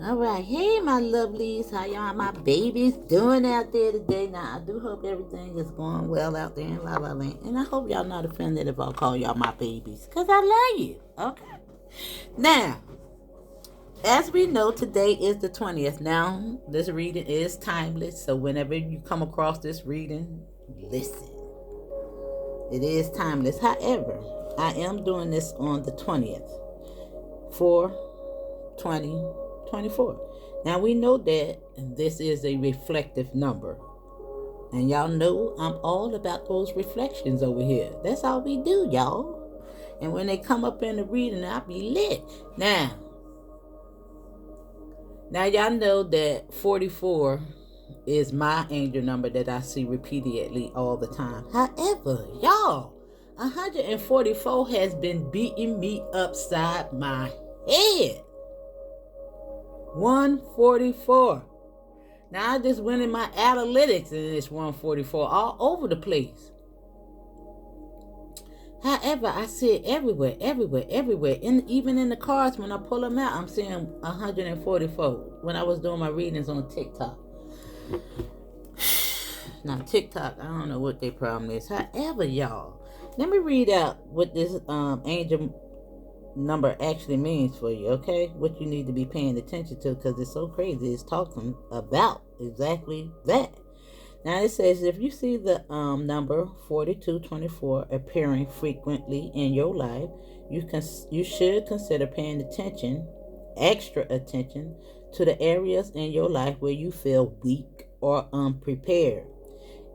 All right. Hey, my lovelies. How y'all, my babies, doing out there today? Now, I do hope everything is going well out there in La La Land. And I hope y'all not offended if I call y'all my babies. Because I love you. Okay. Now, as we know, today is the 20th. Now, this reading is timeless. So, whenever you come across this reading, listen. It is timeless. However, I am doing this on the 20th for 2024. Now we know that this is a reflective number. And y'all know I'm all about those reflections over here. That's all we do, y'all. And when they come up in the reading, I'll be lit. Now y'all know that 44 is my angel number that I see repeatedly all the time. However, y'all, 144 has been beating me upside my head. 144. Now I just went in my analytics and it's 144 all over the place. However, I see it everywhere. And even in the cars, when I pull them out, I'm seeing 144 when I was doing my readings on TikTok. Now, TikTok, I don't know what their problem is. However, y'all, let me read out what this angel number actually means for you, okay? What you need to be paying attention to, because it's so crazy. It's talking about exactly that. Now it says, if you see the number 4224 appearing frequently in your life, you should consider paying extra attention to the areas in your life where you feel weak or unprepared.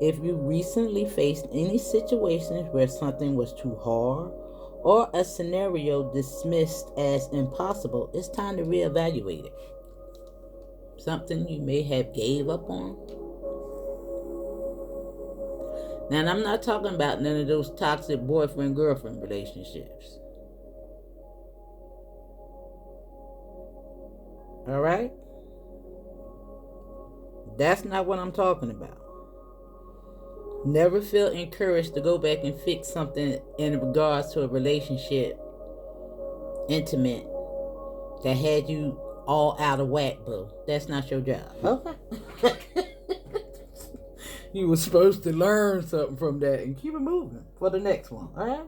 If you recently faced any situations where something was too hard or a scenario dismissed as impossible, it's time to reevaluate it. Something you may have gave up on. Now, I'm not talking about none of those toxic boyfriend-girlfriend relationships. All right? That's not what I'm talking about. Never feel encouraged to go back and fix something in regards to a relationship, intimate, that had you all out of whack, boo. That's not your job. Okay. You were supposed to learn something from that and keep it moving for the next one, all right?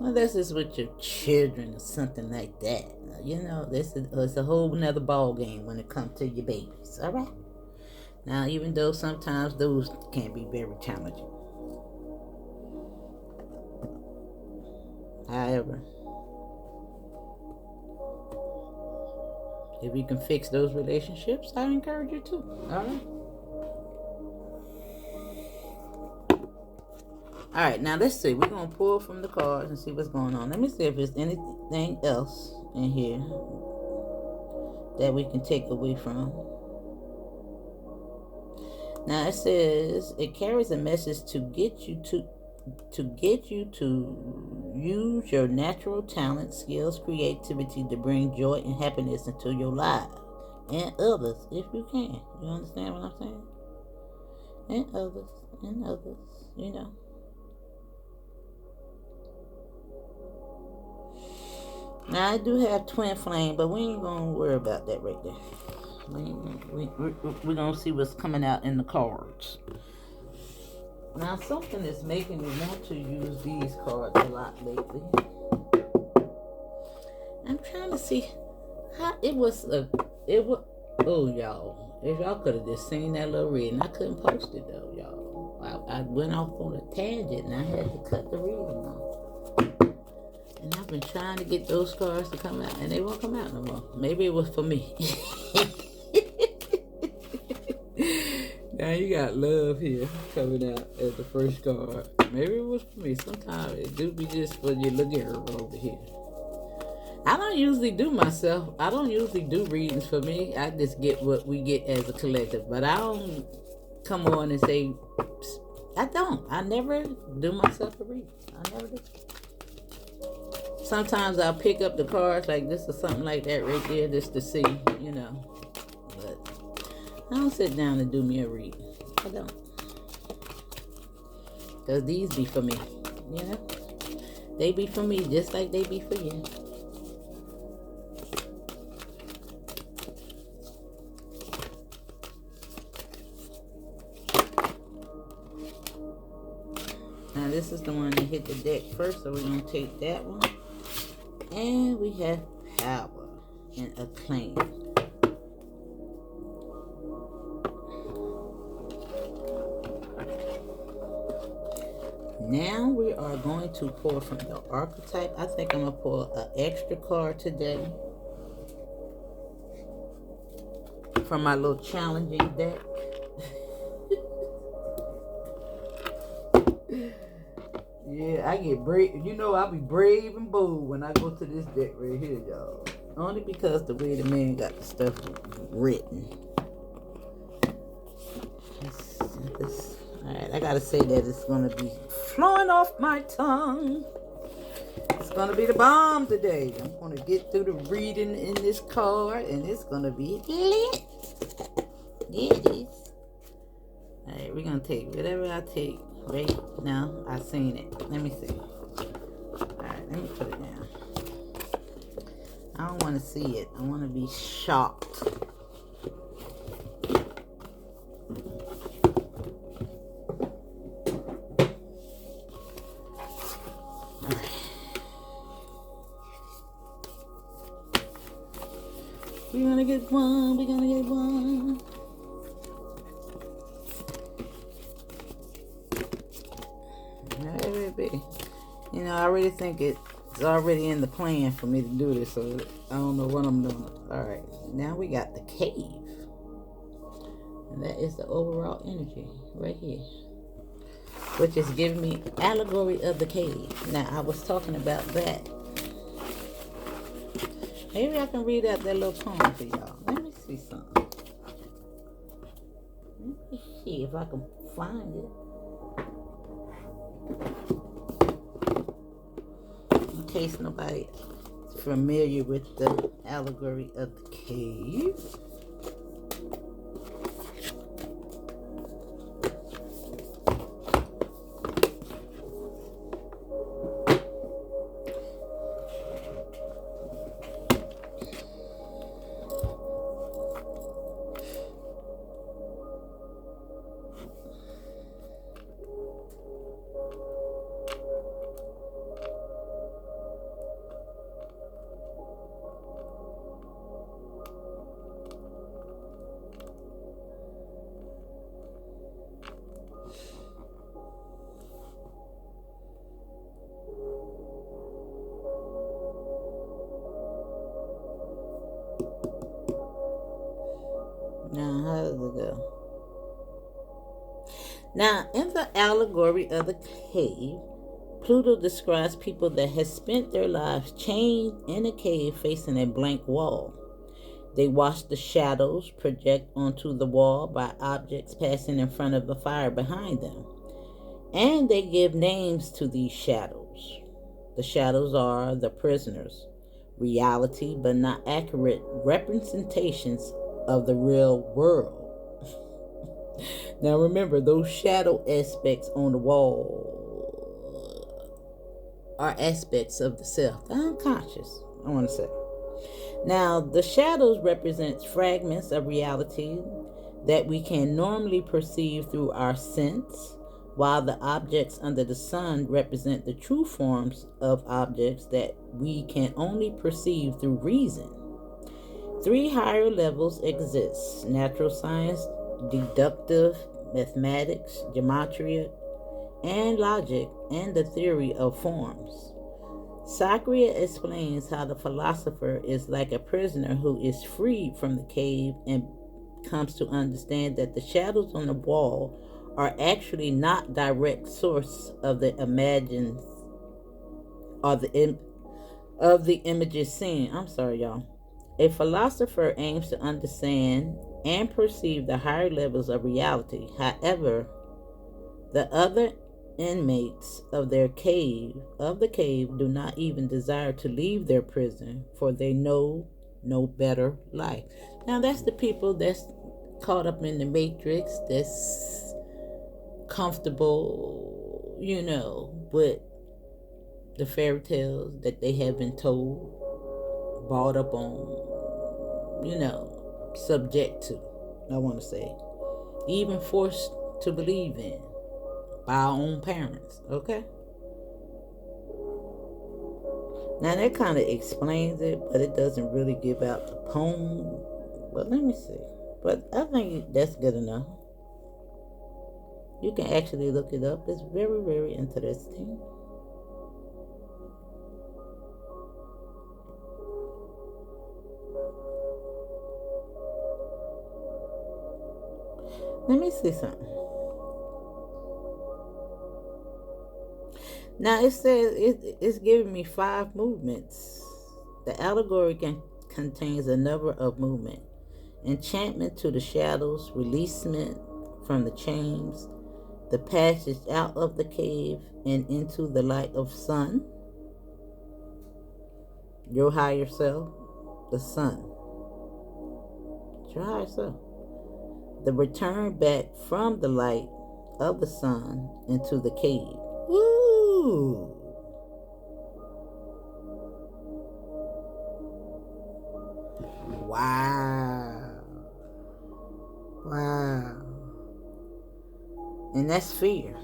Unless it's with your children or something like that. You know, it's a whole nother ball game when it comes to your babies, all right? Now, even though sometimes those can be very challenging. However, if you can fix those relationships, I encourage you to. Alright? Alright, now let's see. We're going to pull from the cards and see what's going on. Let me see if there's anything else in here that we can take away from. Now it says it carries a message to get you to use your natural talent, skills, creativity to bring joy and happiness into your lives and others, if you can. You understand what I'm saying? And others, you know. Now I do have twin flame, but we ain't gonna worry about that right there. We're going to see what's coming out in the cards. Now, something is making me want to use these cards a lot lately. I'm trying to see how it was. Oh, y'all. If y'all could have just seen that little reading. I couldn't post it, though, y'all. I went off on a tangent, and I had to cut the reading off. And I've been trying to get those cards to come out, and they won't come out no more. Maybe it was for me. Now you got love here coming out as the first card. Maybe it was for me. Sometimes it do be just for your little girl over here. I don't usually do readings for me. I just get what we get as a collective. But I don't come on and say, I never do myself a reading. I never do. Sometimes I'll pick up the cards like this or something like that right there just to see, you know. I don't sit down and do me a reading. I don't. Because these be for me. You know? They be for me just like they be for you. this is the one that hit the deck first, so we're going to take that one. And we have power and acclaim. Now we are going to pull from the archetype. I think I'm going to pull an extra card today from my little challenging deck. Yeah, I get brave. You know, I'll be brave and bold when I go to this deck right here, y'all. Only because the way the man got the stuff written. Alright, I gotta say that it's gonna be flowing off my tongue. It's gonna be the bomb today. I'm gonna get through the reading in this card, and it's gonna be lit. Yeah, it is. Alright, we're gonna take whatever I take right now. I seen it. Let me see. Alright, let me put it down. I don't want to see it. I want to be shocked. Alright. We're gonna get one. We're gonna get one. You know, I really think it's already in the plan for me to do this, so I don't know what I'm doing. Alright, now we got the cave. And that is the overall energy right here, which is giving me allegory of the cave. Now, I was talking about that. Maybe I can read out that little poem for y'all. Let me see something. Let me see if I can find it. In case nobody is familiar with the allegory of the cave. Now, how does it go? Now, in the allegory of the cave, Pluto describes people that have spent their lives chained in a cave facing a blank wall. They watch the shadows project onto the wall by objects passing in front of the fire behind them. And they give names to these shadows. The shadows are the prisoners, reality but not accurate representations of the real world. Now remember, those shadow aspects on the wall are aspects of the self, the unconscious, I want to say. Now, the shadows represent fragments of reality that we can normally perceive through our sense, while the objects under the sun represent the true forms of objects that we can only perceive through reason. 3 higher levels exist: natural science, deductive mathematics, gematria, and logic, and the theory of forms. Sakria explains how the philosopher is like a prisoner who is freed from the cave and comes to understand that the shadows on the wall are actually not direct source of the imagined or of the images seen. I'm sorry, y'all. A philosopher aims to understand and perceive the higher levels of reality. However, the other inmates of the cave do not even desire to leave their prison, for they know no better life. Now, that's the people that's caught up in the matrix, that's comfortable, with the fairy tales that they have been told, brought up on, subject to, I want to say, even forced to believe in by our own parents, okay? Now that kind of explains it, but it doesn't really give out the poem. But let me see. But I think that's good enough. You can actually look it up. It's very, very interesting. Let me see something. Now it says it's giving me 5 movements. The allegory contains a number of movements: enchantment to the shadows, releasement from the chains, the passage out of the cave and into the light of sun, your higher self, the sun, your higher self, the return back from the light of the sun into the cave. Ooh. Wow. Wow. And that's fear.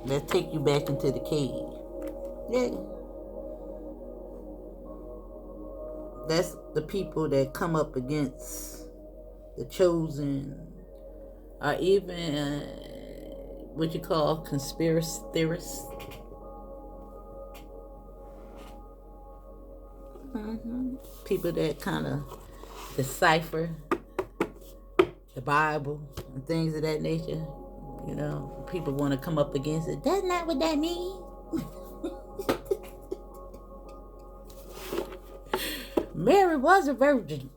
Let's take you back into the cave. Yeah. That's the people that come up against the chosen, or even what you call conspiracy theorists. People that kind of decipher the Bible and things of that nature. You know, people want to come up against it. That's not what that means. Mary was a virgin.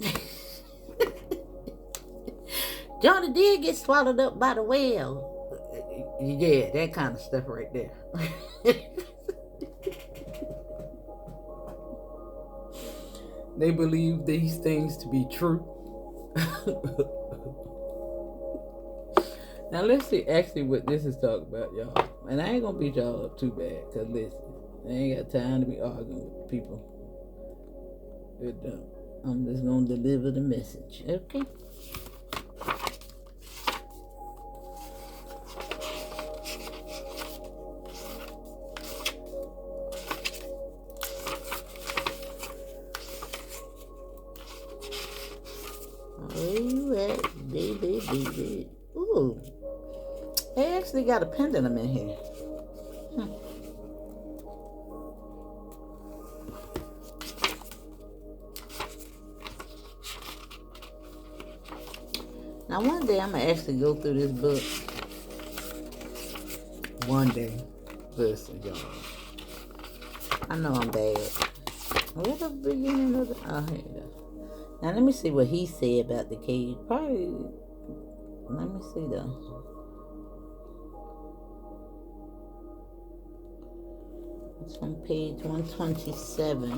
Jonah did get swallowed up by the whale. Yeah, that kind of stuff right there. They believe these things to be true. Now let's see actually what this is talking about, y'all. And I ain't gonna beat y'all up too bad, cause listen, I ain't got time to be arguing with people. I'm just gonna deliver the message, okay? Where you at, baby? Ooh, they actually got a pendulum in here. Now one day I'm gonna actually go through this book. One day. Listen, y'all. I know I'm bad. Where's the beginning of the... Oh, here you go. Now let me see what he said about the cave. Probably... Let me see though. It's on page 127.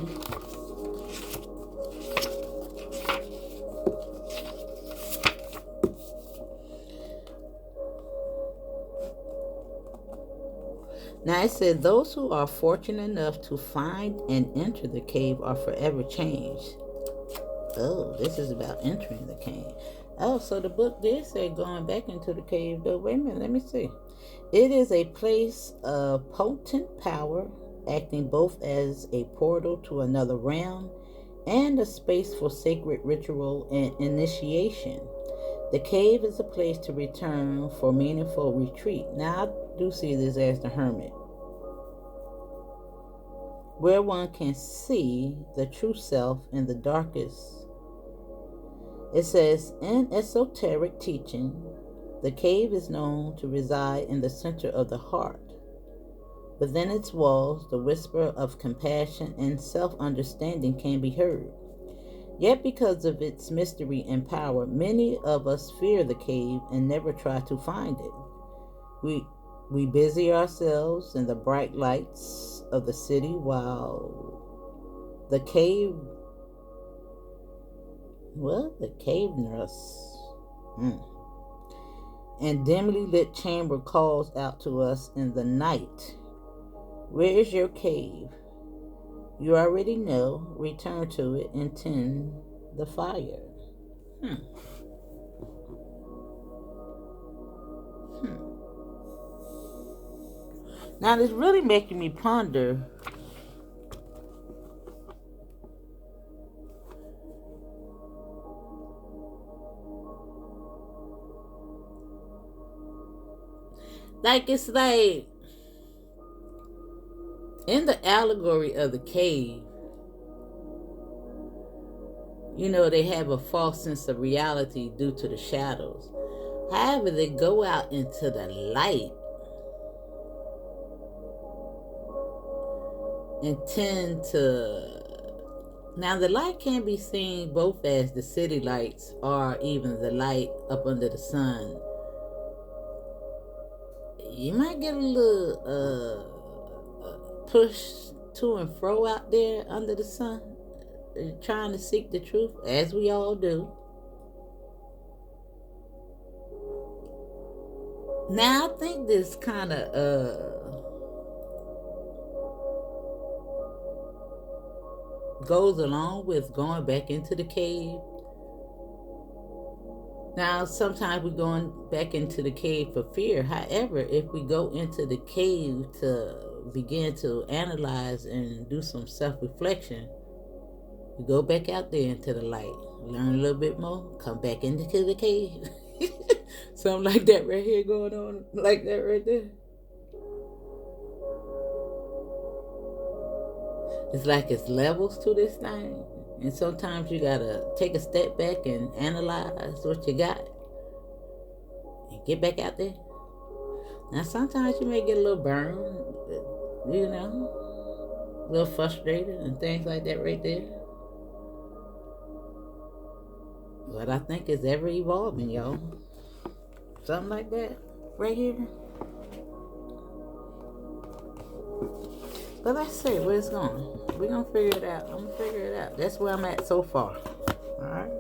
Now it said, those who are fortunate enough to find and enter the cave are forever changed. Oh, this is about entering the cave. Oh, so the book did say going back into the cave, though. Wait a minute, let me see. It is a place of potent power, acting both as a portal to another realm and a space for sacred ritual and initiation. The cave is a place to return for meaningful retreat. Now, I do see this as the hermit, where one can see the true self in the darkest. It says, in esoteric teaching, the cave is known to reside in the center of the heart. Within its walls, the whisper of compassion and self-understanding can be heard. Yet because of its mystery and power, many of us fear the cave and never try to find it. We busy ourselves in the bright lights of the city while the cave nurse and dimly lit chamber calls out to us in the night. Where is your cave? You already know. Return to it and tend the fire. Now, this really making me ponder Like, it's like in the allegory of the cave, you know, they have a false sense of reality due to the shadows. However, they go out into the light and tend to. Now, the light can be seen both as the city lights or even the light up under the sun. You might get a little push to and fro out there under the sun, trying to seek the truth, as we all do. Now, I think this kind of goes along with going back into the cave. Now, sometimes we're going back into the cave for fear. However, if we go into the cave to begin to analyze and do some self-reflection, we go back out there into the light, learn a little bit more, come back into the cave. Something like that right here going on, like that right there. It's like it's levels to this thing. And sometimes you gotta take a step back and analyze what you got and get back out there. Now, sometimes you may get a little burned, you know, a little frustrated and things like that right there. But I think it's ever evolving, y'all. Something like that right here. But let's see where it's going. We're going to figure it out. I'm going to figure it out. That's where I'm at so far. Alright?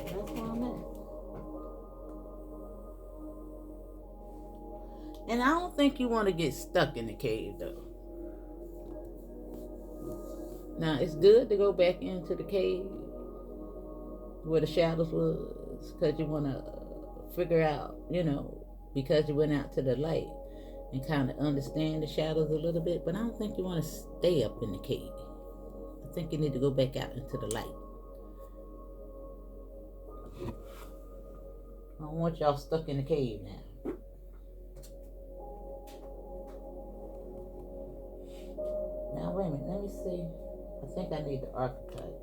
That's where I'm at. And I don't think you want to get stuck in the cave, though. Now, it's good to go back into the cave where the shadows was, because you want to figure out, you know, because you went out to the light and kind of understand the shadows a little bit. But I don't think you want to stay up in the cave. I think you need to go back out into the light. I don't want y'all stuck in the cave now. Now, wait a minute. Let me see. I think I need the archetype.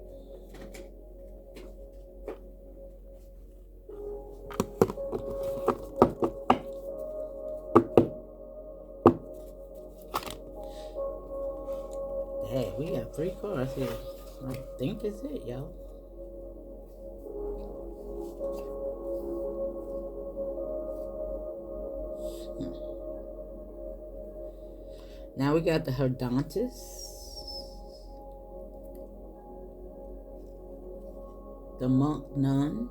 Hey, we got 3 cards here. I think it's it, y'all. Now we got the Herdontis, the Monk Nun,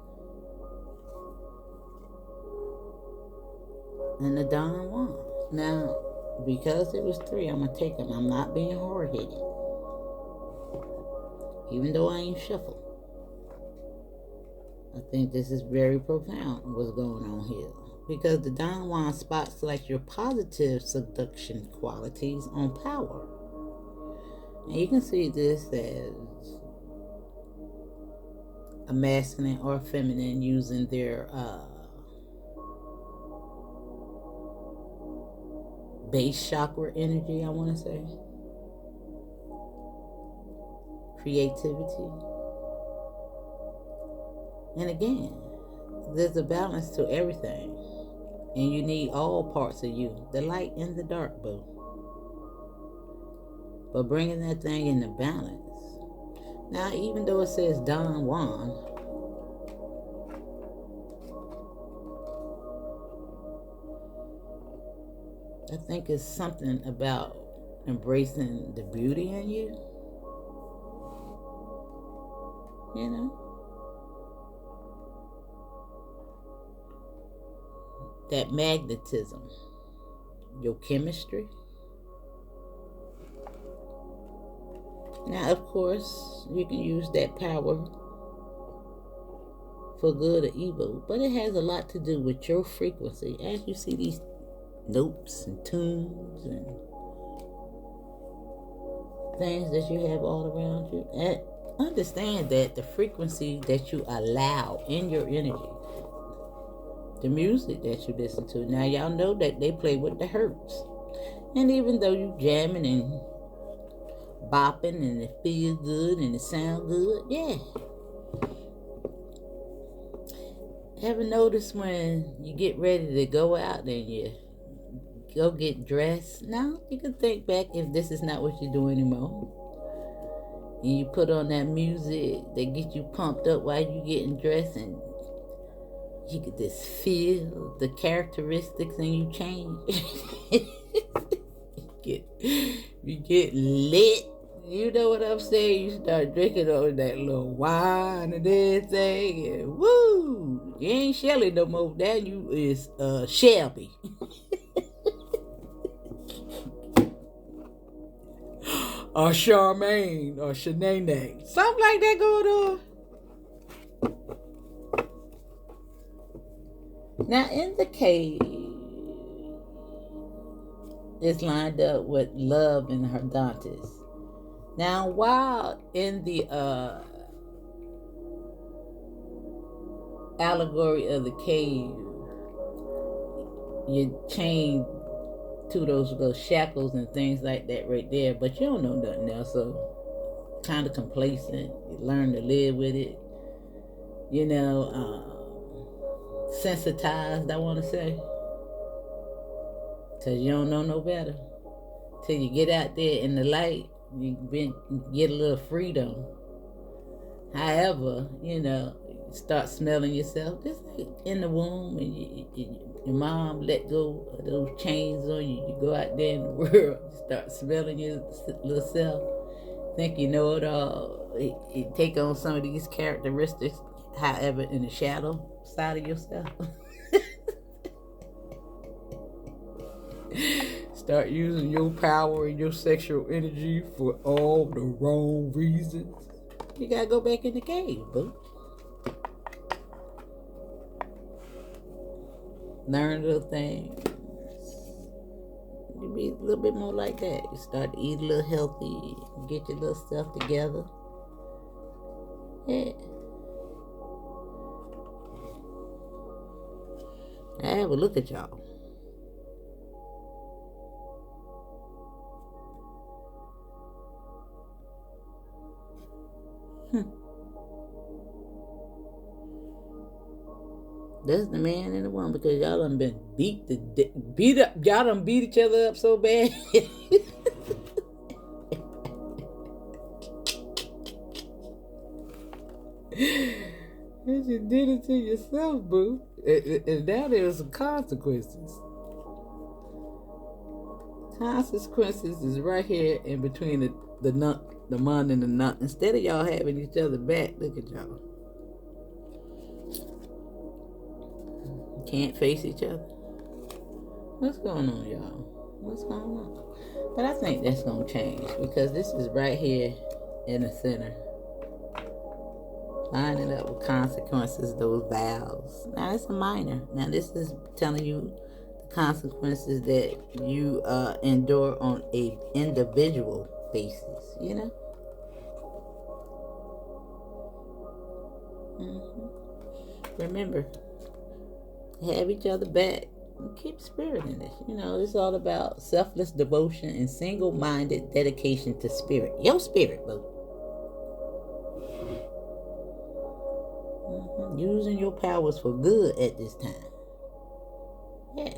and the Don Juan. Now, because it was 3, I'm going to take them. I'm not being hard-headed. Even though I ain't shuffled. I think this is very profound what's going on here. Because the Don Juan spots like your positive seduction qualities on power. And you can see this as a masculine or feminine using their base chakra energy, I want to say. Creativity. And again, there's a balance to everything. And you need all parts of you. The light and the dark, boo. But bringing that thing into balance. Now, even though it says Don Juan, I think it's something about embracing the beauty in you. You know? That magnetism. Your chemistry. Now, of course, you can use that power for good or evil, but it has a lot to do with your frequency. As you see these notes and tunes and things that you have all around you, and understand that the frequency that you allow in your energy, the music that you listen to. Now y'all know that they play with the hertz. And even though you jamming and bopping and it feels good and it sound good, yeah. Ever notice when you get ready to go out and you go get dressed? Now you can think back if this is not what you do anymore. And you put on that music that gets you pumped up while you getting dressed, and you can just feel the characteristics and you change. you get lit. You know what I'm saying? You start drinking on that little wine and everything, and woo! You ain't Shelly no more. Now you is Shelby. Or Charmaine, or Shanae. Something like that going on. Now in the cave, it's lined up with love and her Dantes. Now while in the allegory of the cave, you chained to those little shackles and things like that right there, but you don't know nothing else, so kind of complacent. You learn to live with it, you know, sensitized, I want to say, because you don't know no better. Till you get out there in the light, you get a little freedom. However, you know, start smelling yourself, just like in the womb, and your mom let go of those chains on you. You go out there in the world, start smelling your little self, think you know it all. You take on some of these characteristics, however, in the shadow side of yourself. Start using your power and your sexual energy for all the wrong reasons. You gotta go back in the cave, boo. Learn little things. You be a little bit more like that. You start to eat a little healthy, get your little stuff together. Yeah. I have a look at y'all. That's the man and the woman, because y'all done been beat up. Y'all done beat each other up so bad. You did it to yourself, boo. And now there's some consequences. Consequences is right here in between the nut, the mun and the nut. Instead of y'all having each other back, look at y'all. Can't face each other. What's going on, y'all? What's going on? But I think that's going to change, because this is right here in the center. Lining up with consequences, those vows. Now, it's a minor. Now, this is telling you the consequences that you endure on a individual basis, you know? Remember, have each other back. Keep spirit in it. You know, it's all about selfless devotion and single-minded dedication to spirit. Your spirit, boo. Using your powers for good at this time. Yeah.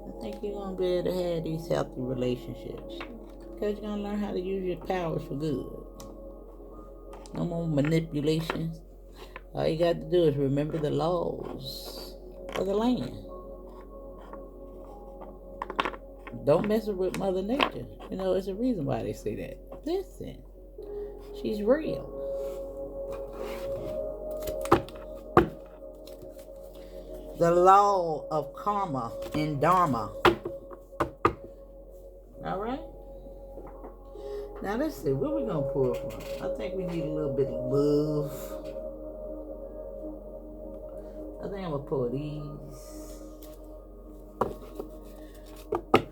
I think you're going to be able to have these healthy relationships, because you're going to learn how to use your powers for good. No more manipulations. All you got to do is remember the laws of the land. Don't mess with Mother Nature. You know, there's a reason why they say that. Listen, she's real. The law of karma and dharma. All right? Now let's see, where we going to pull from? I think we need a little bit of love. I think I'm going to pull these.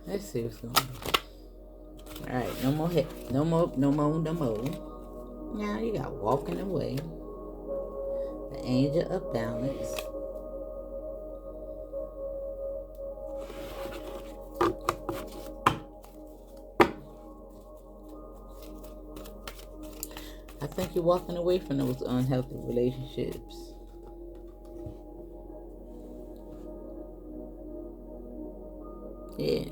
Let's see what's going on. Alright, no more. Now you got walking away. The angel of balance. I think you're walking away from those unhealthy relationships. Yeah.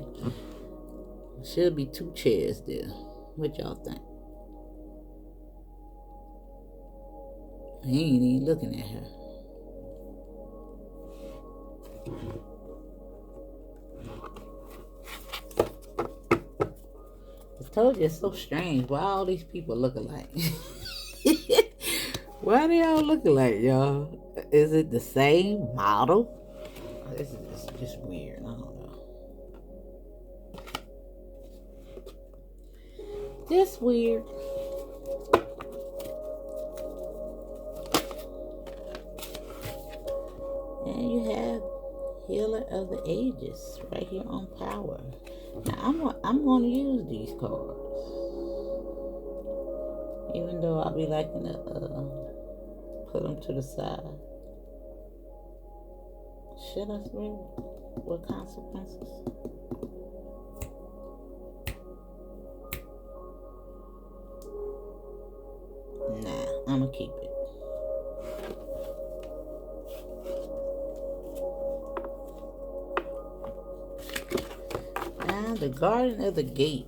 Should be 2 chairs there. What y'all think? He ain't even looking at her. I told you it's so strange. Why all these people look alike? Why they all look alike, y'all? Is it the same model? This is just weird. I don't know. Just weird. And you have Healer of the Ages right here on Power. Now I'm going to use these cards, even though I'll be liking to put them to the side. Should I say what consequences? Nah, I'm gonna keep it. The Garden of the Gate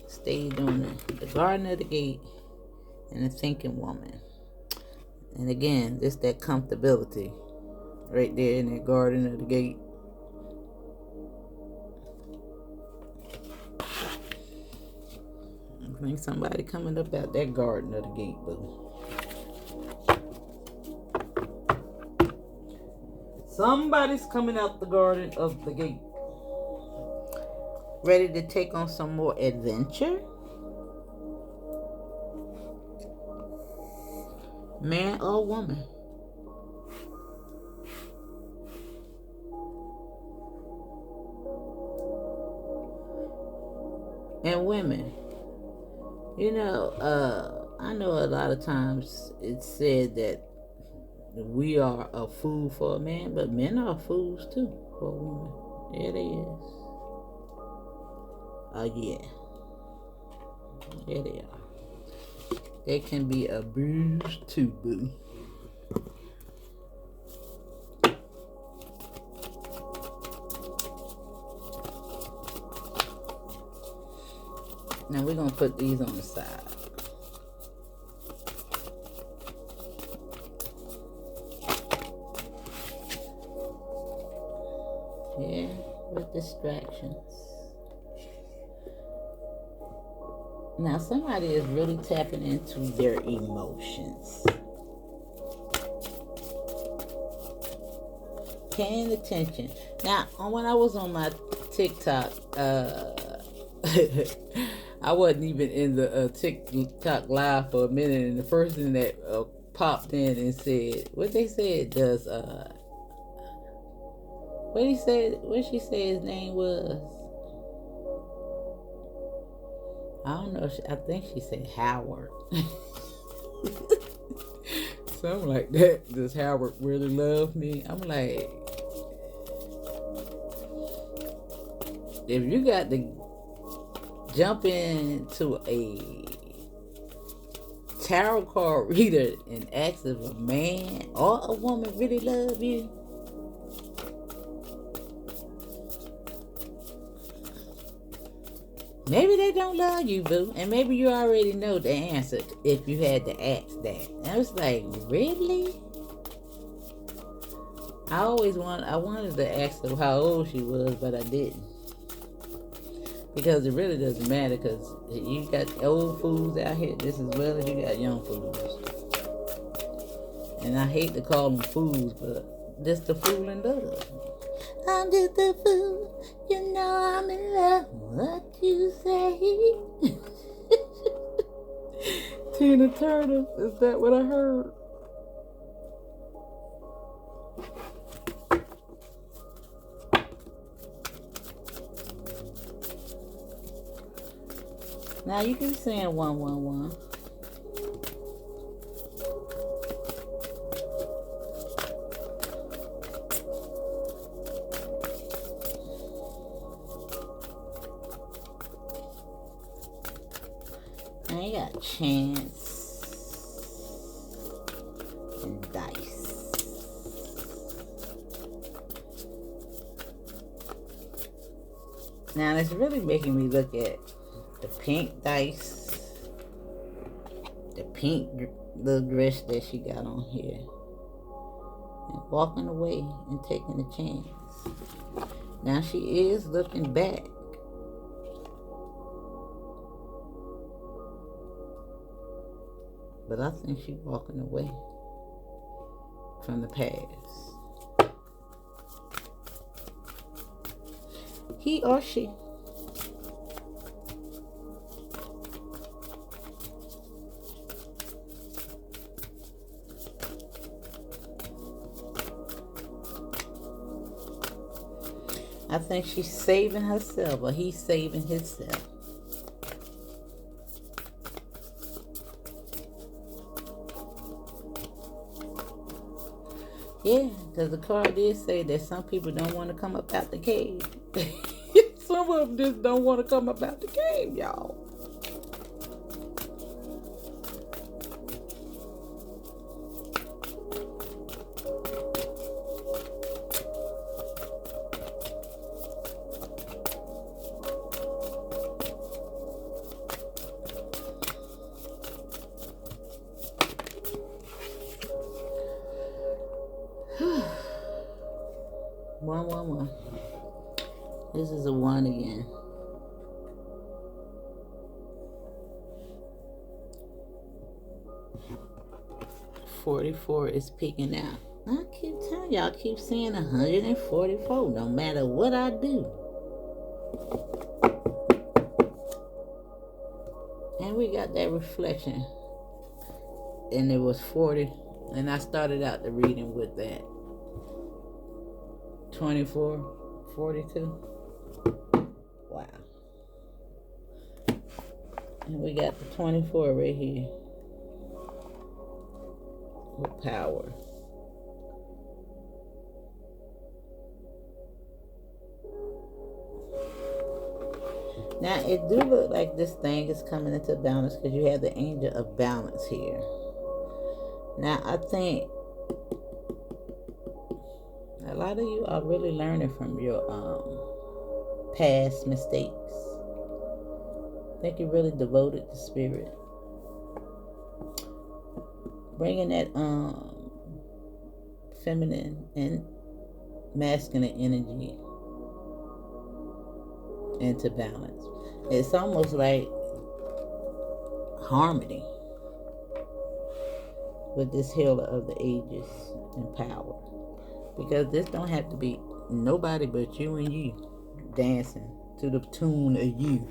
stayed on the Garden of the Gate and the Thinking Woman. And again, just that comfortability right there in that Garden of the Gate. I think somebody coming up out that Garden of the Gate, boo. Somebody's coming out the Garden of the Gate. Ready to take on some more adventure? Man or woman? And women. You know, I know a lot of times it's said that we are a fool for a man, but men are fools too for a woman. Yeah, they is. Yeah. Yeah, they are. They can be abused too, boo. Now we're going to put these on the side. Yeah, with distractions. Now somebody is really tapping into their emotions. Paying attention. Now, when I was on my TikTok, I wasn't even in the TikTok live for a minute, and the person that popped in and said, what they said does, what she said his name was? I don't know. I think she said Howard. Something like that. Does Howard really love me? I'm like, if you got to jump into a tarot card reader and ask if a man or a woman really love you, maybe they don't love you, boo. And maybe you already know the answer if you had to ask that. And I was like, really? I wanted to ask her how old she was, but I didn't. Because it really doesn't matter, because you got old fools out here just as well as you got young fools. And I hate to call them fools, but this the fool in love. I'm just a fool, you know I'm in love. What you say? Tina Turner, is that what I heard? Now you can be saying 111. I got Chance. Now it's really making me look at the pink dice, the pink little dress that she got on here, and walking away and taking a chance. Now she is looking back. But I think she's walking away from the past. He or she. I think she's saving herself, or he's saving himself. Yeah, because the card did say that some people don't want to come up out the cave. Some of them just don't want to come up out the cave, y'all. One. This is a 1 again. $44 is peeking out. I keep telling y'all, I keep seeing 144 no matter what I do. And we got that reflection. And it was 40. And I started out the reading with that. 24, 42. Wow. And we got the 24 right here. With power. Now, it do look like this thing is coming into balance because you have the angel of balance here. Now, I think a lot of you are really learning from your past mistakes. I think you're really devoted to spirit. Bringing that feminine and masculine energy into balance. It's almost like harmony with this healer of the ages and power. Because this don't have to be nobody but you and you dancing to the tune of you.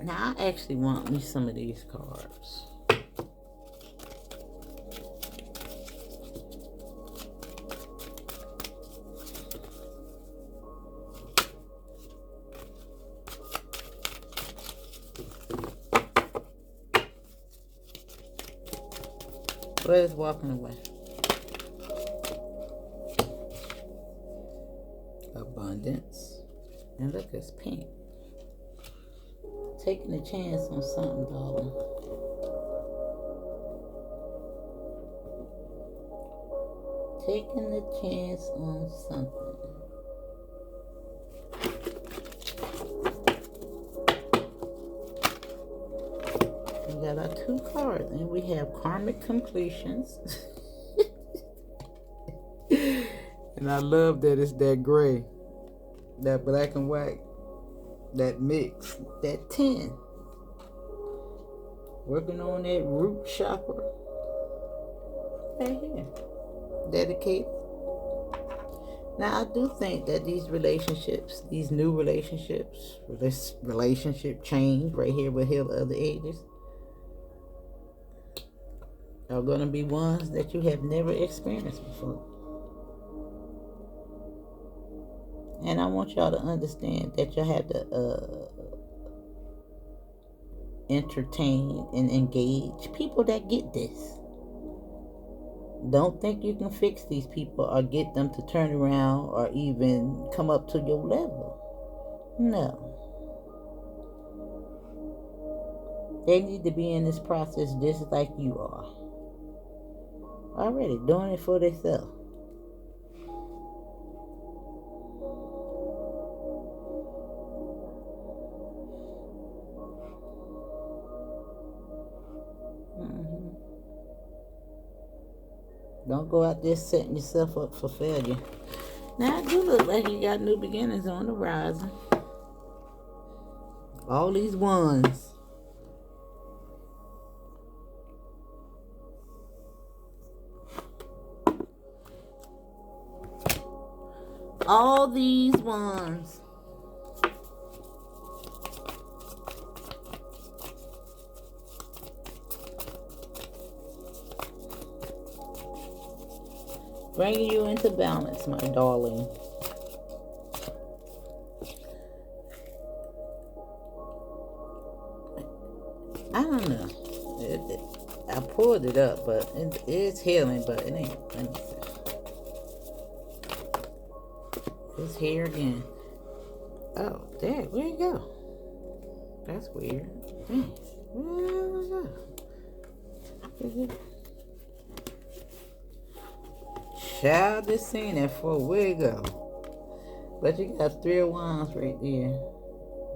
Now I actually want me some of these cards. What is walking away? Abundance. And look, it's pink. Taking a chance on something, darling. Taking a chance on something. We got our 2 cards, and we have karmic completions. And I love that it's that gray, that black and white, that mix, that 10. Working on that root chakra. Right here. Dedicated. Now, I do think that these relationships, these new relationships, this relationship change right here with Healer of the Ages, are going to be ones that you have never experienced before. And I want y'all to understand that you have to entertain and engage people that get this. Don't think you can fix these people or get them to turn around or even come up to your level. No. They need to be in this process just like you are. Already doing it for themselves. Don't go out there setting yourself up for failure. Now, it do look like you got new beginnings on the horizon. All these ones. All these ones. Bringing you into balance, my darling. I don't know. I pulled it up, but it's healing, but it ain't. Let me see. It's here again. Oh, there. Where'd it go? That's weird. Dang. Where'd it go? Child, just seen that for where it go? But you got 3 of Wands right there.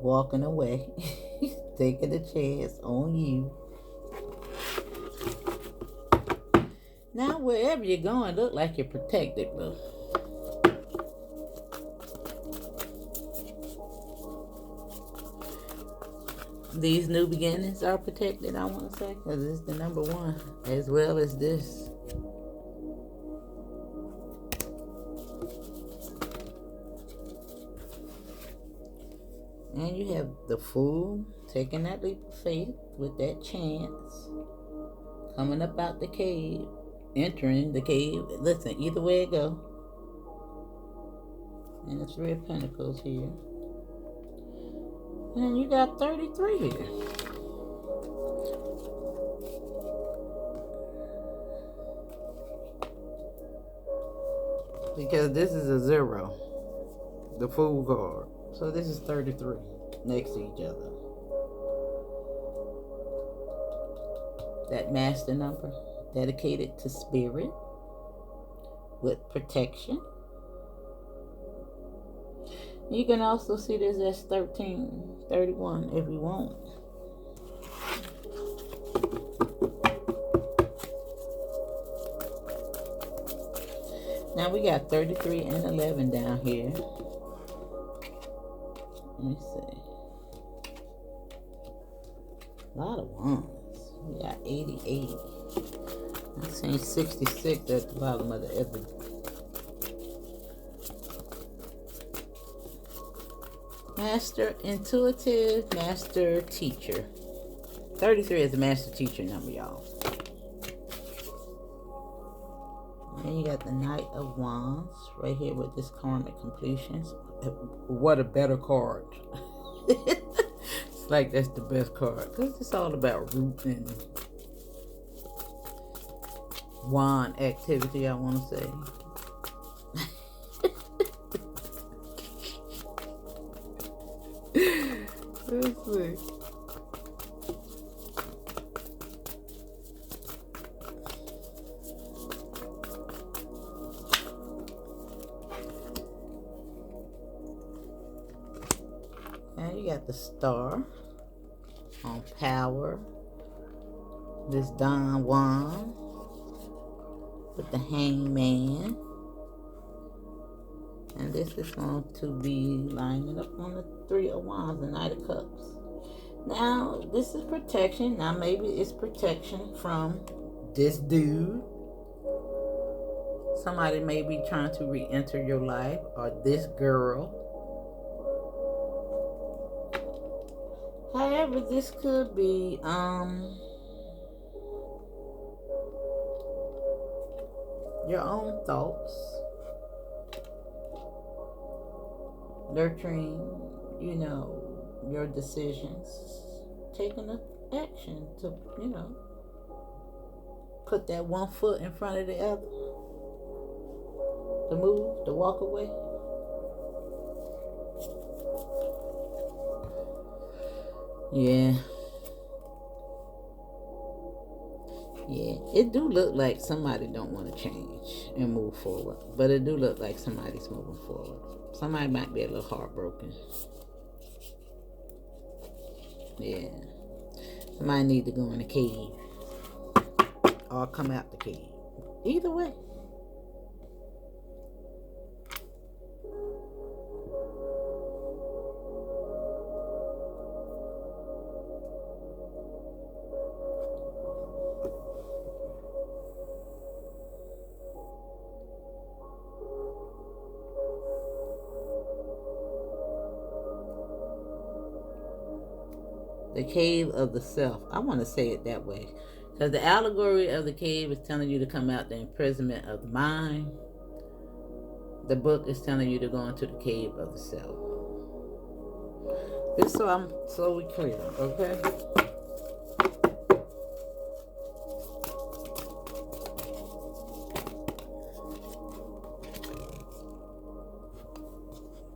Walking away. Taking a chance on you. Now, wherever you're going, look like you're protected, bro. These new beginnings are protected, I want to say, because it's the number 1, as well as this. And you have the Fool taking that leap of faith with that chance. Coming up out the cave. Entering the cave. Listen, either way it go. And the 3 of Pentacles here. And you got 33 here. Because this is a 0. The Fool card. So this is 33 next to each other. That master number dedicated to spirit with protection. You can also see this as 1331 if you want. Now we got 33 and 11 down here. Let me see. A lot of ones. We got 88. I'm saying 66 at the bottom of the other. Master intuitive, master teacher. 33 is the master teacher number, y'all. And you got the Knight of Wands right here with this karmic completions. What a better card. It's like that's the best card. Because it's all about root and wand activity, I want to say. Let's see. And you got the Star on power. This Don Juan with the Hangman. And this is going to be lining up on the 3 of Wands, the Knight of Cups. Now, this is protection. Now, maybe it's protection from this dude. Somebody may be trying to re-enter your life, or this girl. However, this could be your own thoughts. Nurturing, you know, your decisions. Taking an action to, you know, put that one foot in front of the other. To move, to walk away. Yeah. It do look like somebody don't want to change and move forward, but it do look like somebody's moving forward. Somebody might be a little heartbroken. Yeah. Somebody need to go in the cave or come out the cave. Either way. The cave of the self. I want to say it that way. Because the allegory of the cave is telling you to come out the imprisonment of the mind. The book is telling you to go into the cave of the self. Just so I'm slowly clear, okay?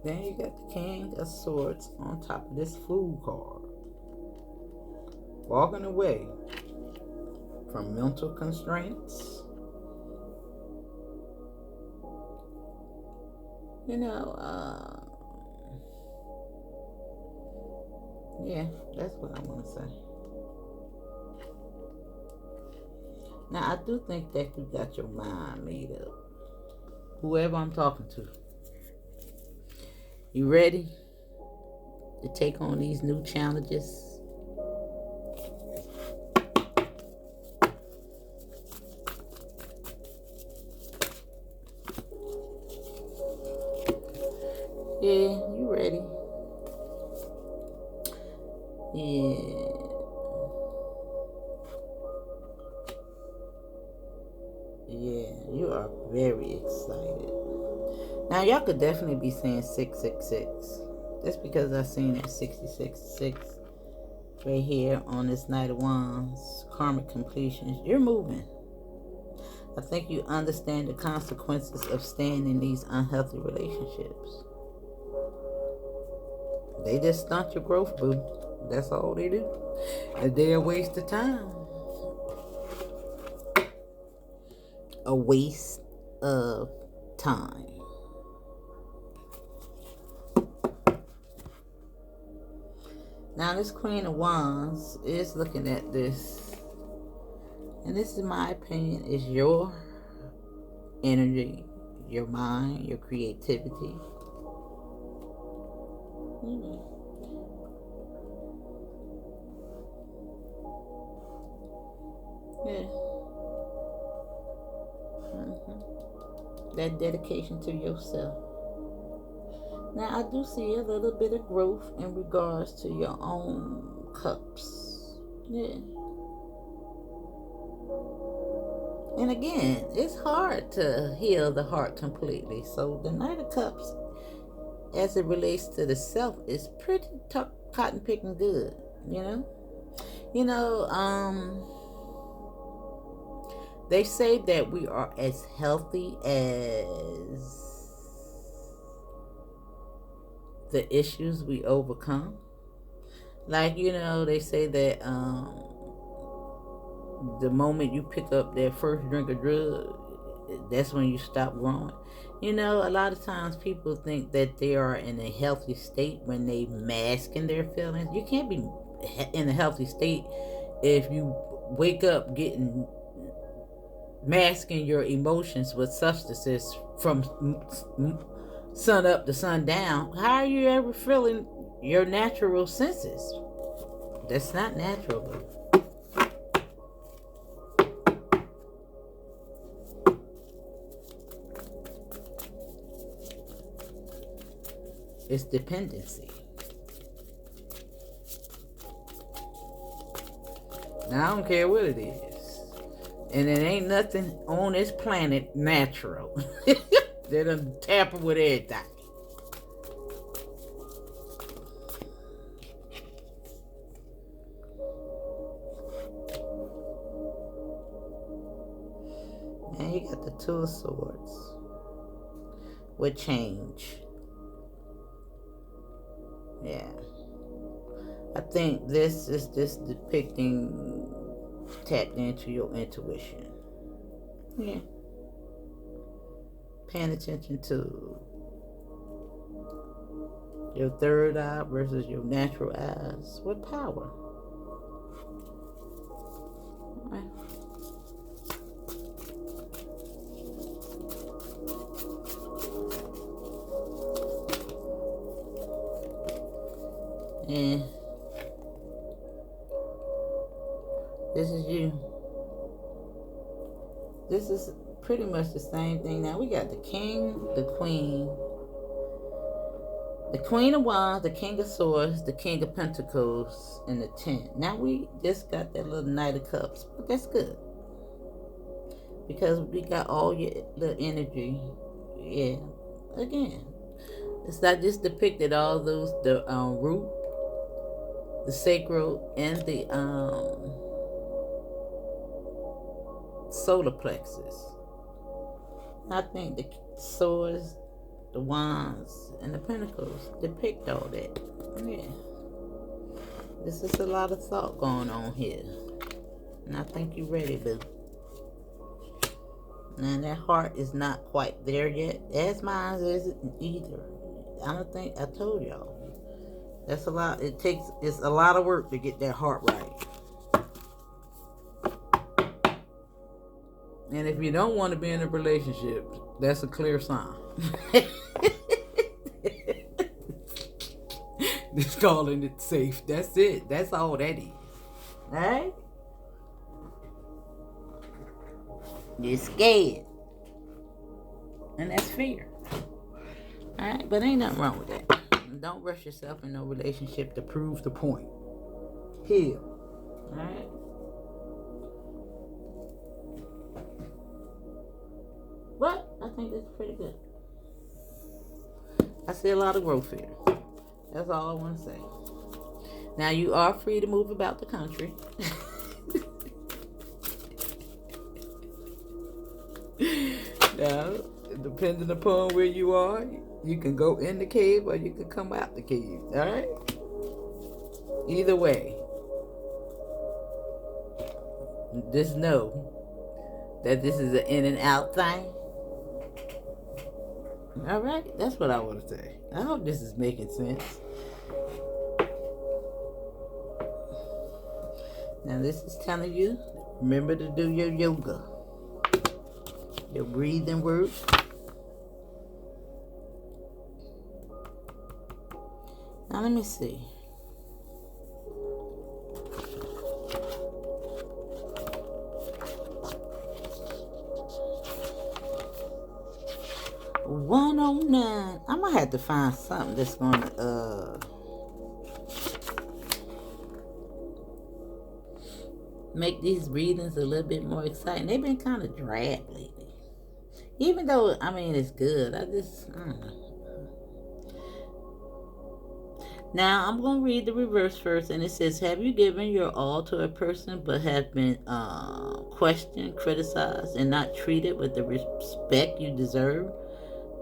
Then you got the King of Swords on top of this Fool card. Walking away from mental constraints. You know, yeah, that's what I want to say. Now, I do think that you got your mind made up. Whoever I'm talking to. You ready to take on these new challenges? Yeah, you ready. Yeah. Yeah, you are very excited. Now, y'all could definitely be saying 666. Just because I seen that 666 right here on this Knight of Wands, karmic completions. You're moving. I think you understand the consequences of staying in these unhealthy relationships. They just stunt your growth, boo. That's all they do. They're a waste of time. A waste of time. Now, this Queen of Wands is looking at this. And this, in my opinion, is your energy, your mind, your creativity. Yeah. That dedication to yourself. Now, I do see a little bit of growth in regards to your own cups. Yeah. And again, it's hard to heal the heart completely. So the Knight of Cups, as it relates to the self, is pretty cotton picking good, you know? You know, they say that we are as healthy as the issues we overcome. Like, you know, they say that the moment you pick up that first drink of drug, that's when you stop growing. You know, a lot of times people think that they are in a healthy state when they masking their feelings. You can't be in a healthy state if you wake up getting masking your emotions with substances from sun up to sun down. How are you ever feeling your natural senses? That's not natural. It's dependency. Now, I don't care what it is. And it ain't nothing on this planet natural. They done tamper with everything. And you got the Two of Swords with change. Yeah. I think this is just depicting tapped into your intuition. Yeah. Paying attention to your third eye versus your natural eyes with power. Right. And this is you. This is pretty much the same thing. Now we got the king, the queen of wands, the king of swords, the king of pentacles, and the 10. Now we just got that little knight of cups, but that's good because we got all your the energy. Yeah, again, it's not just depicted all those the root, the sacral, and the solar plexus. I think the swords, the wands, and the pentacles depict all that. Yeah. This is a lot of thought going on here. And I think you're ready, boo. Now that heart is not quite there yet. As mine isn't either. I don't think I told y'all. That's a lot. It's a lot of work to get that heart right. And if you don't want to be in a relationship, that's a clear sign. Just calling it safe. That's it. That's all that is. Alright? You're scared. And that's fear. Alright? But ain't nothing wrong with that. Don't rush yourself in no relationship to prove the point. Heal. Alright? But I think that's pretty good. I see a lot of growth here. That's all I want to say. Now you are free to move about the country. Now, depending upon where you are, you can go in the cave or you can come out the cave. Alright? Either way, just know that this is an in and out thing. Alright? That's what I want to say. I hope this is making sense. Now this is telling you, remember to do your yoga. Your breathing work. Now let me see. $109. I'm gonna have to find something that's gonna make these readings a little bit more exciting. They've been kind of drab lately. Even though, I mean, it's good. I don't know. Now, I'm going to read the reverse first, and it says, have you given your all to a person but have been questioned, criticized, and not treated with the respect you deserve?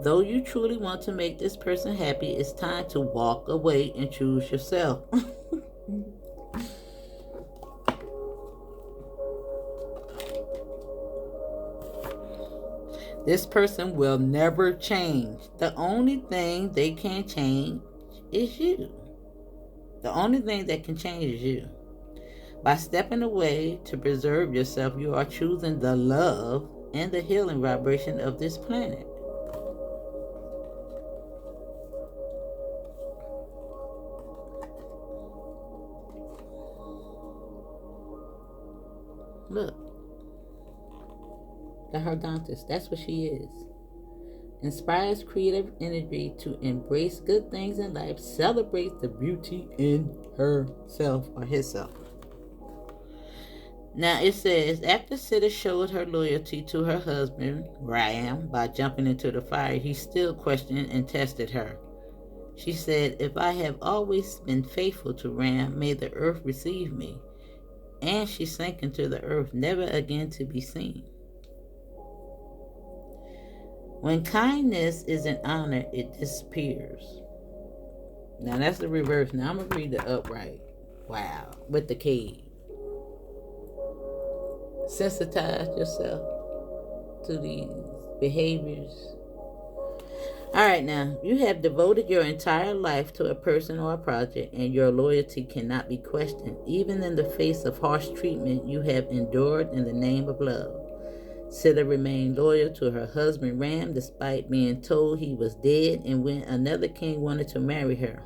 Though you truly want to make this person happy, it's time to walk away and choose yourself. This person will never change. The only thing they can change is you. The only thing that can change is you. By stepping away to preserve yourself, you are choosing the love and the healing vibration of this planet. Look. The Herdontist, that's what she is. Inspires creative energy to embrace good things in life, celebrates the beauty in herself or himself. Now it says, after Sita showed her loyalty to her husband, Ram, by jumping into the fire, he still questioned and tested her. She said, if I have always been faithful to Ram, may the earth receive me. And she sank into the earth, never again to be seen. When kindness isn't honored, it disappears. Now that's the reverse. Now I'm going to read the upright. Wow. With the cave. sensitize yourself to these behaviors. All right, now, you have devoted your entire life to a person or a project, and your loyalty cannot be questioned. Even in the face of harsh treatment, you have endured in the name of love. Silla remained loyal to her husband Ram despite being told he was dead and when another king wanted to marry her.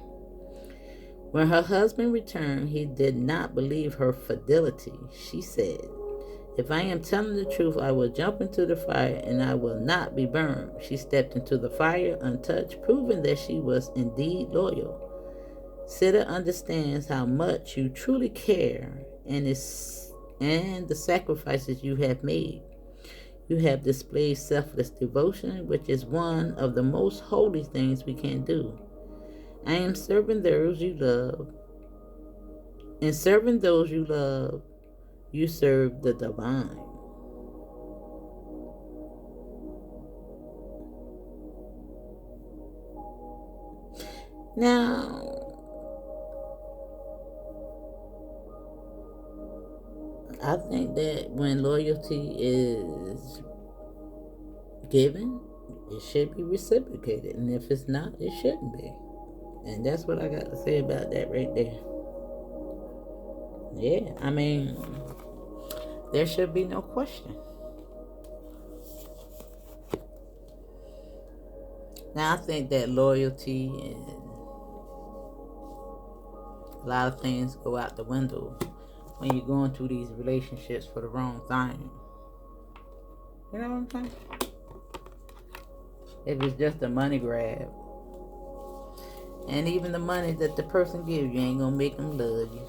When her husband returned, he did not believe her fidelity. She said, "If I am telling the truth, I will jump into the fire and I will not be burned." She stepped into the fire untouched, proving that she was indeed loyal. Silla understands how much you truly care and the sacrifices you have made. You have displayed selfless devotion, which is one of the most holy things we can do. I am serving those you love. In serving those you love, you serve the divine. Now, I think that when loyalty is given, it should be reciprocated. And if it's not, it shouldn't be. And that's what I got to say about that right there. Yeah, I mean, there should be no question. Now, I think that loyalty and a lot of things go out the window when you're going through these relationships for the wrong thing. You know what I'm saying? If it's just a money grab. And even the money that the person gives you ain't gonna make them love you.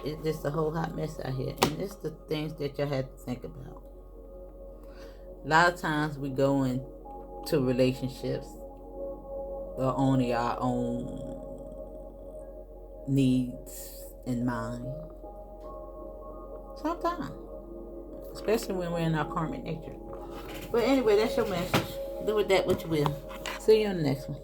It's just a whole hot mess out here. And it's the things that you have to think about. A lot of times we go into relationships with only our own needs in mind. Sometimes. Especially when we're in our karmic nature. But anyway, that's your message. Do with that what you will. See you on the next one.